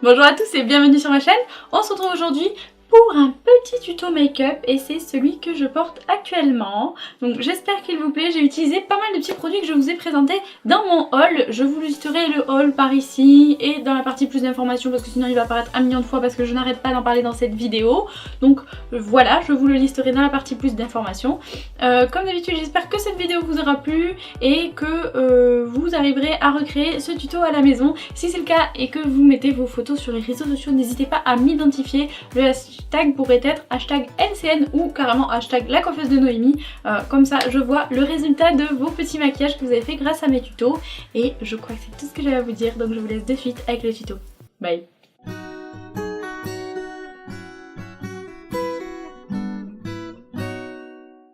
Bonjour à tous et bienvenue sur ma chaîne. On se retrouve aujourd'hui pour un petit tuto make-up et c'est celui que je porte actuellement. Donc j'espère qu'il vous plaît. J'ai utilisé pas mal de petits produits que je vous ai présentés dans mon haul. Je vous listerai le haul par ici et dans la partie plus d'informations parce que sinon il va apparaître un million de fois parce que je n'arrête pas d'en parler dans cette vidéo. Donc voilà, je vous le listerai dans la partie plus d'informations. Comme d'habitude, j'espère que cette vidéo vous aura plu et que vous arriverez à recréer ce tuto à la maison. Si c'est le cas et que vous mettez vos photos sur les réseaux sociaux, n'hésitez pas à m'identifier. Le hashtag pourrait être hashtag LCN ou carrément hashtag la coiffeuse de Noémie. Comme ça je vois le résultat de vos petits maquillages que vous avez fait grâce à mes tutos. Et je crois que c'est tout ce que j'avais à vous dire, donc je vous laisse de suite avec le tuto. Bye.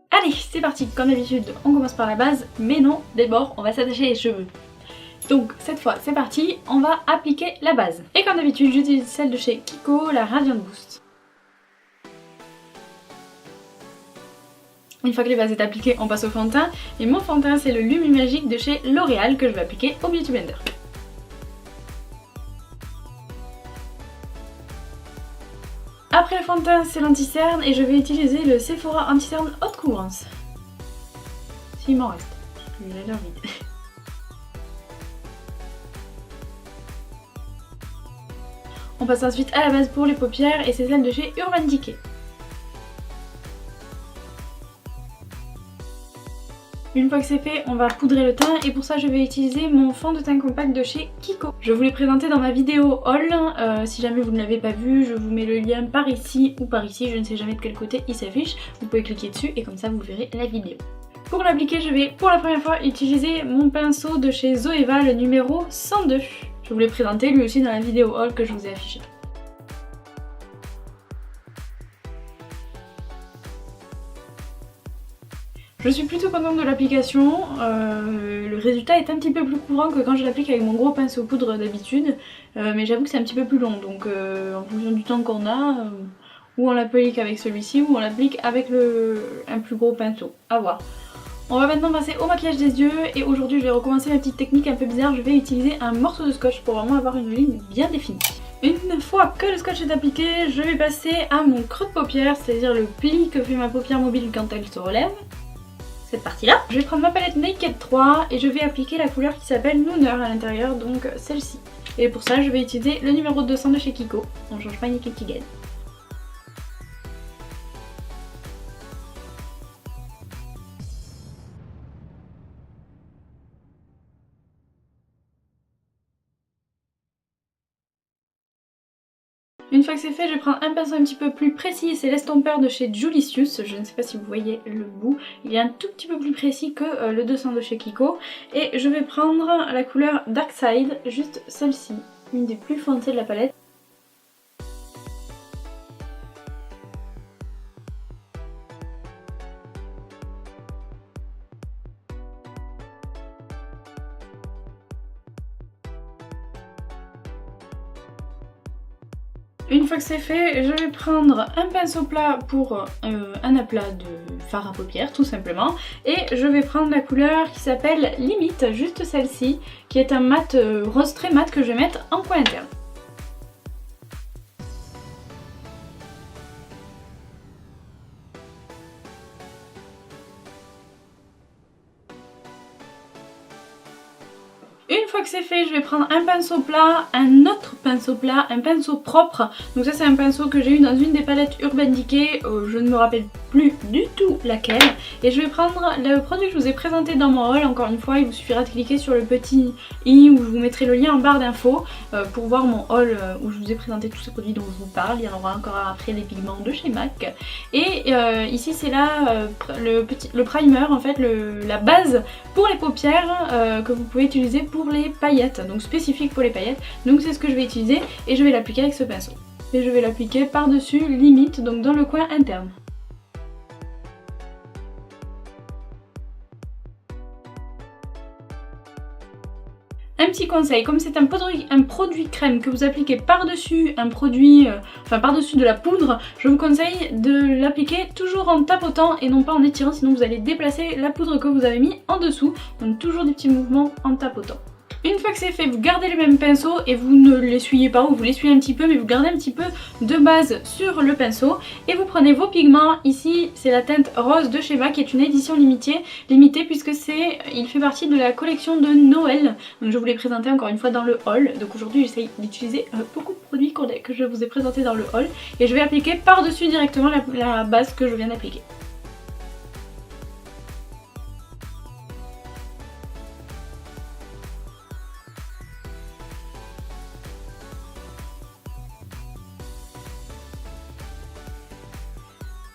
Allez, c'est parti. Comme d'habitude, on commence par la base, mais non, d'abord on va s'attacher les cheveux. Donc cette fois c'est parti, on va appliquer la base. Et comme d'habitude j'utilise celle de chez Kiko, la Radiant Boost. Une fois que les bases est appliquées, on passe au fond de teint. Et mon fond de teint c'est le Lumi Magique de chez L'Oréal que je vais appliquer au Beauty Blender. Après le fond de teint c'est l'anti-cerne et je vais utiliser le Sephora anti-cerne haute couvrance. S'il m'en reste, parce que j'ai l'air vide. On passe ensuite à la base pour les paupières et c'est celle de chez Urban Decay. Une fois que c'est fait, on va poudrer le teint et pour ça je vais utiliser mon fond de teint compact de chez Kiko. Je vous l'ai présenté dans ma vidéo haul, si jamais vous ne l'avez pas vu, je vous mets le lien par ici ou par ici, je ne sais jamais de quel côté il s'affiche. Vous pouvez cliquer dessus et comme ça vous verrez la vidéo. Pour l'appliquer, je vais pour la première fois utiliser mon pinceau de chez Zoeva, le numéro 102. Je vous l'ai présenté lui aussi dans la vidéo haul que je vous ai affichée. Je suis plutôt contente de l'application, le résultat est un petit peu plus courant que quand je l'applique avec mon gros pinceau poudre d'habitude, mais j'avoue que c'est un petit peu plus long, donc en fonction du temps qu'on a, ou on l'applique avec celui-ci ou on l'applique avec un plus gros pinceau, à voir. On va maintenant passer au maquillage des yeux et aujourd'hui je vais recommencer ma petite technique un peu bizarre, je vais utiliser un morceau de scotch pour vraiment avoir une ligne bien définie. Une fois que le scotch est appliqué, je vais passer à mon creux de paupière, c'est-à-dire le pli que fait ma paupière mobile quand elle se relève. Cette partie là. Je vais prendre ma palette Naked 3 et je vais appliquer la couleur qui s'appelle Nooner à l'intérieur, donc celle-ci. Et pour ça je vais utiliser le numéro 200 de chez Kiko, on change pas une équipe qui gagne. Une fois que c'est fait, je prends un pinceau un petit peu plus précis, c'est l'estompeur de chez Julicius, je ne sais pas si vous voyez le bout, il est un tout petit peu plus précis que le 200 de chez Kiko, et je vais prendre la couleur Dark Side, juste celle-ci, une des plus foncées de la palette. Une fois que c'est fait, je vais prendre un pinceau plat pour un aplat de fard à paupières tout simplement et je vais prendre la couleur qui s'appelle Limite, juste celle-ci, qui est un mat rose très mat que je vais mettre en coin interne. Une fois que c'est fait, je vais prendre un pinceau plat, un autre pinceau plat, un pinceau propre. Donc ça c'est un pinceau que j'ai eu dans une des palettes Urban Decay, je ne me rappelle plus du tout laquelle. Et je vais prendre le produit que je vous ai présenté dans mon haul, encore une fois il vous suffira de cliquer sur le petit i où je vous mettrai le lien en barre d'infos pour voir mon haul où je vous ai présenté tous ces produits dont je vous parle. Il y en aura encore après les pigments de chez MAC. Et ici c'est là le primer, en fait la base pour les paupières que vous pouvez utiliser pour les paillettes, donc spécifique pour les paillettes. Donc c'est ce que je vais utiliser et je vais l'appliquer avec ce pinceau. Et je vais l'appliquer par-dessus Limite, donc dans le coin interne. Un petit conseil, comme c'est un produit crème que vous appliquez par-dessus un produit, par-dessus de la poudre, je vous conseille de l'appliquer toujours en tapotant et non pas en étirant, sinon vous allez déplacer la poudre que vous avez mis en dessous. Donc toujours des petits mouvements en tapotant. Une fois que c'est fait, vous gardez le même pinceau et vous ne l'essuyez pas ou vous l'essuyez un petit peu, mais vous gardez un petit peu de base sur le pinceau et vous prenez vos pigments. Ici c'est la teinte rose de Sheva qui est une édition limitée puisque il fait partie de la collection de Noël. Donc je vous l'ai présenté encore une fois dans le haul. Donc aujourd'hui j'essaye d'utiliser beaucoup de produits que je vous ai présentés dans le haul et je vais appliquer par-dessus directement la base que je viens d'appliquer.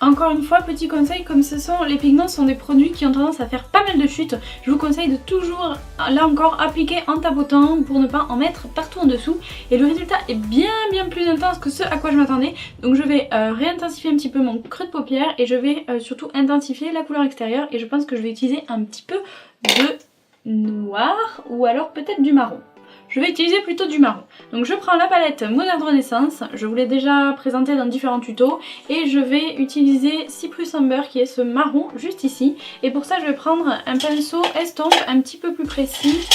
Encore une fois, petit conseil, comme les pigments sont des produits qui ont tendance à faire pas mal de chutes, je vous conseille de toujours, là encore, appliquer en tapotant pour ne pas en mettre partout en dessous. Et le résultat est bien plus intense que ce à quoi je m'attendais. Donc je vais réintensifier un petit peu mon creux de paupière et je vais surtout intensifier la couleur extérieure. Et je pense que je vais utiliser un petit peu de noir ou alors peut-être du marron. Je vais utiliser plutôt du marron. Donc je prends la palette Modern Renaissance, je vous l'ai déjà présentée dans différents tutos, et je vais utiliser Cyprus Amber qui est ce marron juste ici. Et pour ça je vais prendre un pinceau estompe un petit peu plus précis.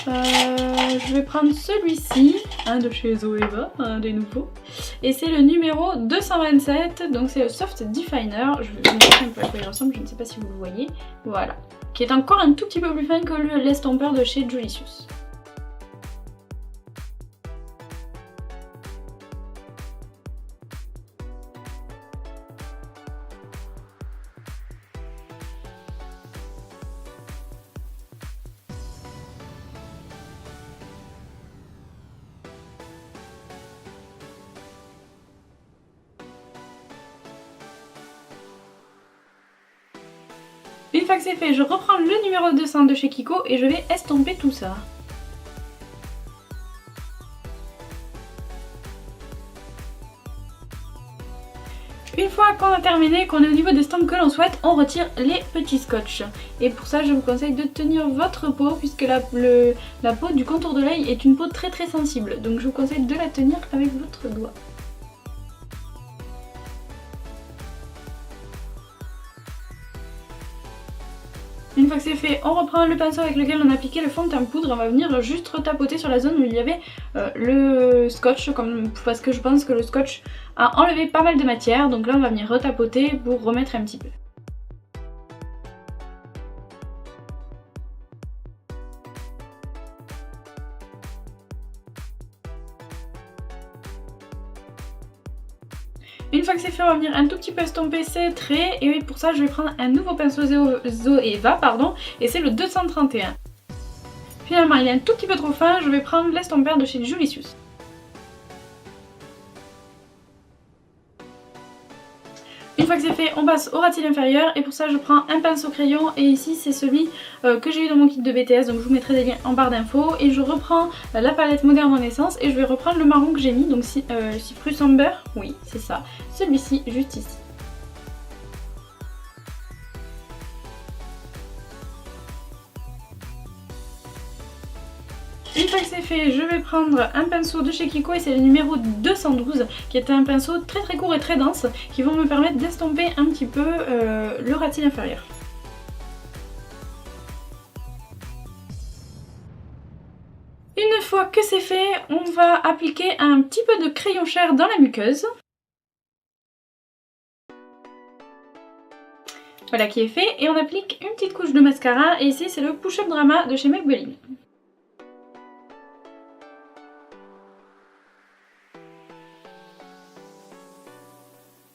Je vais prendre celui-ci, de chez Zoeva, un des nouveaux. Et c'est le numéro 227, donc c'est le Soft Definer. Je vais vous montrer un peu à quoi il ressemble, je ne sais pas si vous le voyez. Voilà. Qui est encore un tout petit peu plus fin que l'estompeur de chez Jolicious. Une fois que c'est fait, je reprends le numéro 200 de chez Kiko et je vais estomper tout ça. Une fois qu'on a terminé, qu'on est au niveau des estampes que l'on souhaite, on retire les petits scotch. Et pour ça, je vous conseille de tenir votre peau puisque la peau du contour de l'œil est une peau très sensible. Donc je vous conseille de la tenir avec votre doigt. Une fois que c'est fait, on reprend le pinceau avec lequel on a appliqué le fond de teint poudre. On va venir juste retapoter sur la zone où il y avait le scotch, parce que je pense que le scotch a enlevé pas mal de matière. Donc là on va venir retapoter pour remettre un petit peu. Une fois que c'est fait, on va venir un tout petit peu estomper ces traits et pour ça je vais prendre un nouveau pinceau Zoeva, et c'est le 231. Finalement il est un tout petit peu trop fin, je vais prendre l'estompeur de chez Jolicious. Une fois que c'est fait, on passe au ras-cils inférieur et pour ça je prends un pinceau crayon et ici c'est celui que j'ai eu dans mon kit de BTS, donc je vous mettrai des liens en barre d'infos. Et je reprends la palette Modern Renaissance et je vais reprendre le marron que j'ai mis, donc Cyprus Amber, oui c'est ça, celui-ci juste ici. Une fois que c'est fait, je vais prendre un pinceau de chez Kiko et c'est le numéro 212 qui est un pinceau très court et très dense qui vont me permettre d'estomper un petit peu le ras-cils inférieur. Une fois que c'est fait, on va appliquer un petit peu de crayon chair dans la muqueuse. Voilà qui est fait et on applique une petite couche de mascara et ici c'est le Push Up Drama de chez Maybelline.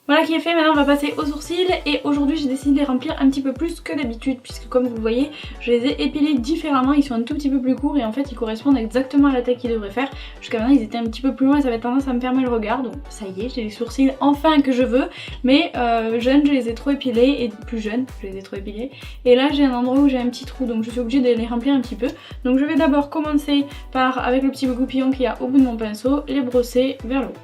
Voilà qui est fait, maintenant on va passer aux sourcils et aujourd'hui j'ai décidé de les remplir un petit peu plus que d'habitude puisque comme vous le voyez je les ai épilés différemment, ils sont un tout petit peu plus courts et en fait ils correspondent exactement à la taille qu'ils devraient faire. Jusqu'à maintenant ils étaient un petit peu plus longs et ça avait tendance à me fermer le regard, donc ça y est j'ai les sourcils enfin que je veux, mais jeunes je les ai trop épilés et plus jeunes je les ai trop épilés et là j'ai un endroit où j'ai un petit trou donc je suis obligée de les remplir un petit peu. Donc je vais d'abord commencer par, avec le petit goupillon qu'il y a au bout de mon pinceau, les brosser vers le haut.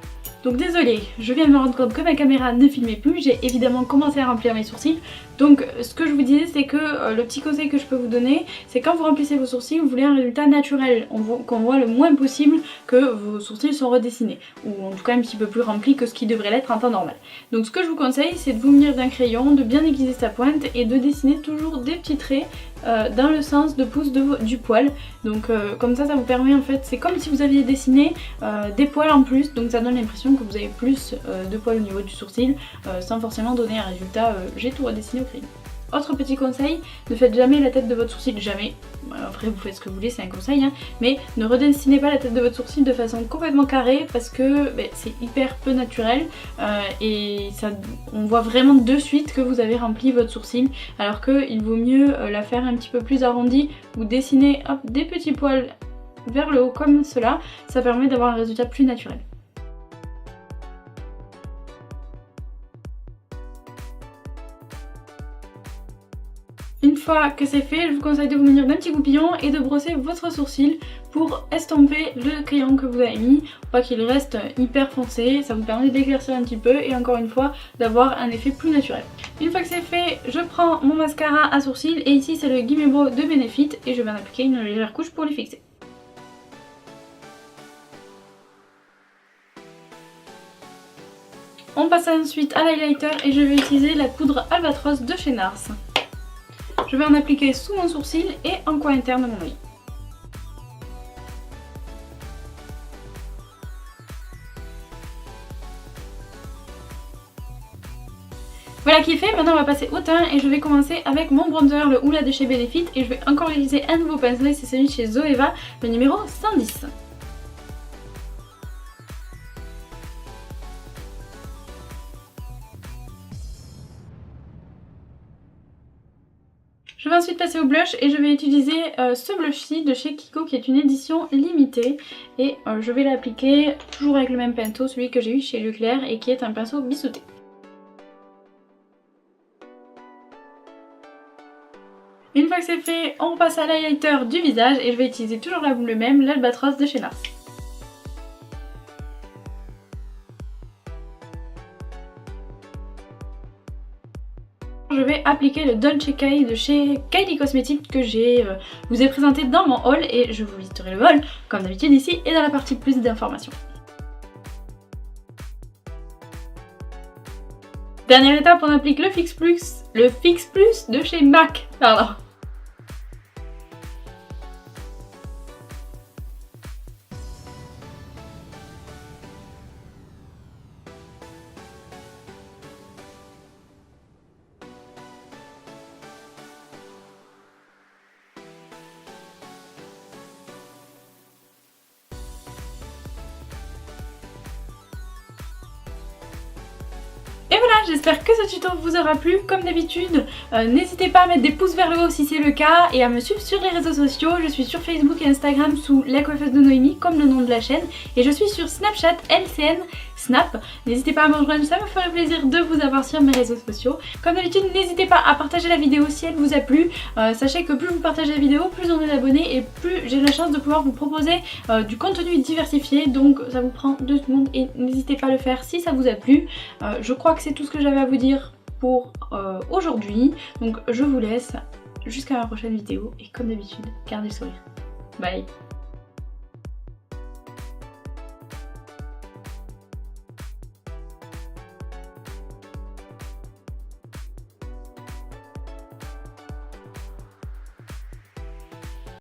Donc désolée, je viens de me rendre compte que ma caméra ne filmait plus, j'ai évidemment commencé à remplir mes sourcils. Donc ce que je vous disais, c'est que le petit conseil que je peux vous donner, c'est quand vous remplissez vos sourcils, vous voulez un résultat naturel, qu'on voit le moins possible que vos sourcils sont redessinés, ou en tout cas un petit peu plus remplis que ce qui devrait l'être en temps normal. Donc ce que je vous conseille, c'est de vous munir d'un crayon, de bien aiguiser sa pointe et de dessiner toujours des petits traits dans le sens de pouce du poil. Donc comme ça vous permet en fait, c'est comme si vous aviez dessiné des poils en plus, donc ça donne l'impression que vous avez plus de poils au niveau du sourcil sans forcément donner un résultat j'ai tout redessiné au crayon. Autre petit conseil, ne faites jamais la tête de votre sourcil, jamais. Après vous faites ce que vous voulez, c'est un conseil, hein, mais ne redessinez pas la tête de votre sourcil de façon complètement carrée parce que c'est hyper peu naturel et ça, on voit vraiment de suite que vous avez rempli votre sourcil, alors qu'il vaut mieux la faire un petit peu plus arrondie ou dessiner hop, des petits poils vers le haut comme cela, ça permet d'avoir un résultat plus naturel. Une fois que c'est fait, je vous conseille de vous munir d'un petit goupillon et de brosser votre sourcil pour estomper le crayon que vous avez mis, pour pas qu'il reste hyper foncé, ça vous permet d'éclaircir un petit peu et encore une fois d'avoir un effet plus naturel. Une fois que c'est fait, je prends mon mascara à sourcils et ici c'est le Gimme Brow de Benefit et je vais en appliquer une légère couche pour les fixer. On passe ensuite à l'highlighter et je vais utiliser la poudre Albatros de chez NARS. Je vais en appliquer sous mon sourcil et en coin interne de mon œil. Voilà qui est fait, maintenant on va passer au teint et je vais commencer avec mon bronzer, le Hoola de chez Benefit et je vais encore utiliser un nouveau pincelet, c'est celui de chez Zoeva, le numéro 110. Je vais ensuite passer au blush et je vais utiliser ce blush-ci de chez Kiko qui est une édition limitée et je vais l'appliquer toujours avec le même pinceau, celui que j'ai eu chez Leclerc et qui est un pinceau biseauté. Une fois que c'est fait, on passe à l'highlighter du visage et je vais utiliser toujours le même, l'Albatros de chez NARS. Je vais appliquer le Dolce Kai de chez Kylie Cosmetics que vous ai présenté dans mon haul et je vous listerai le haul comme d'habitude ici et dans la partie plus d'informations. Dernière étape, on applique le Fix Plus de chez MAC. Pardon. Et voilà, j'espère que ce tuto vous aura plu. Comme d'habitude, n'hésitez pas à mettre des pouces vers le haut si c'est le cas et à me suivre sur les réseaux sociaux. Je suis sur Facebook et Instagram sous La Coiffeuse de Noémie, comme le nom de la chaîne. Et je suis sur Snapchat, LCN Snap. N'hésitez pas à me rejoindre, ça me ferait plaisir de vous avoir sur mes réseaux sociaux. Comme d'habitude, n'hésitez pas à partager la vidéo si elle vous a plu. Sachez que plus vous partagez la vidéo, plus on est d'abonnés et plus j'ai la chance de pouvoir vous proposer du contenu diversifié. Donc ça vous prend 2 secondes et n'hésitez pas à le faire si ça vous a plu. Je crois que c'est tout ce que j'avais à vous dire pour aujourd'hui. Donc je vous laisse jusqu'à la prochaine vidéo et comme d'habitude, gardez le sourire. Bye!